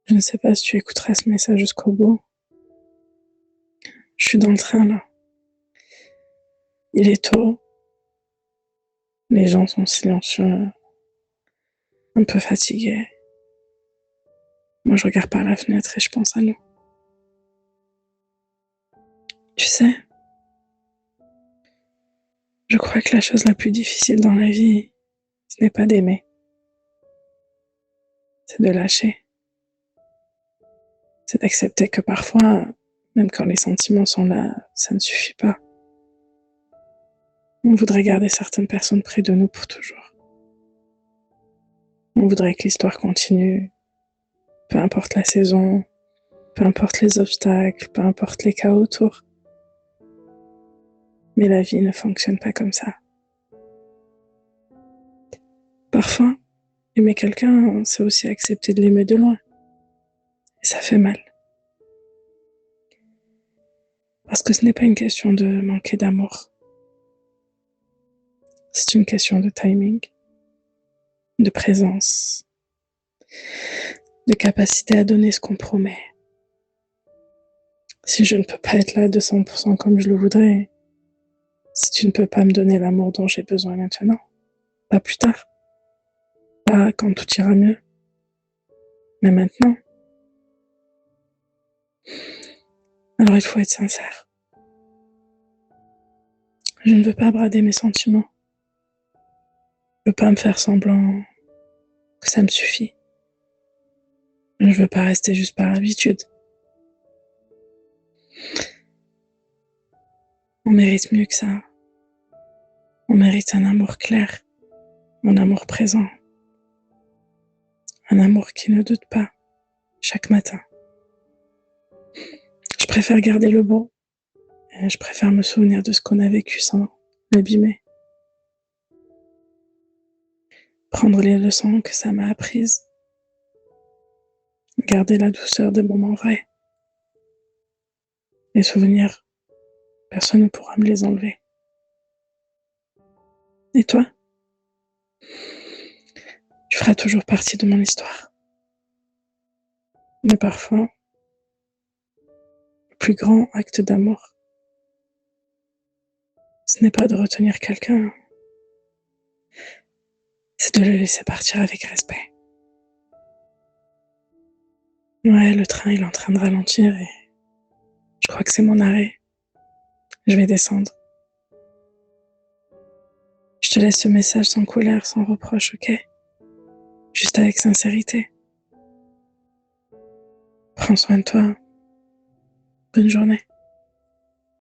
Je ne sais pas si tu écouteras ce message jusqu'au bout. Je suis dans le train là. Il est tôt. Les gens sont silencieux, un peu fatigués. Moi, je regarde par la fenêtre et je pense à nous. Tu sais, je crois que la chose la plus difficile dans la vie, ce n'est pas d'aimer, c'est de lâcher. C'est d'accepter que parfois, même quand les sentiments sont là, ça ne suffit pas. On voudrait garder certaines personnes près de nous pour toujours. On voudrait que l'histoire continue, peu importe la saison, peu importe les obstacles, peu importe les cas autour. Mais la vie ne fonctionne pas comme ça. Parfois, aimer quelqu'un, c'est aussi accepter de l'aimer de loin. Et ça fait mal. Parce que ce n'est pas une question de manquer d'amour. C'est une question de timing, de présence, de capacité à donner ce qu'on promet. Si je ne peux pas être là de 100% comme je le voudrais, si tu ne peux pas me donner l'amour dont j'ai besoin maintenant, pas plus tard, pas quand tout ira mieux, mais maintenant. Alors il faut être sincère. Je ne veux pas brader mes sentiments. Je ne veux pas me faire semblant que ça me suffit. Je ne veux pas rester juste par habitude. On mérite mieux que ça. On mérite un amour clair, un amour présent, un amour qui ne doute pas chaque matin. Je préfère garder le bon et je préfère me souvenir de ce qu'on a vécu sans l'abîmer. Prendre les leçons que ça m'a apprises. Garder la douceur des moments vrais. Les souvenirs, personne ne pourra me les enlever. Et toi? Tu feras toujours partie de mon histoire. Mais parfois, le plus grand acte d'amour, ce n'est pas de retenir quelqu'un, c'est de le laisser partir avec respect. Ouais, le train, il est en train de ralentir et je crois que c'est mon arrêt. Je vais descendre. Je te laisse ce message sans colère, sans reproche, ok? Juste avec sincérité. Prends soin de toi. Bonne journée.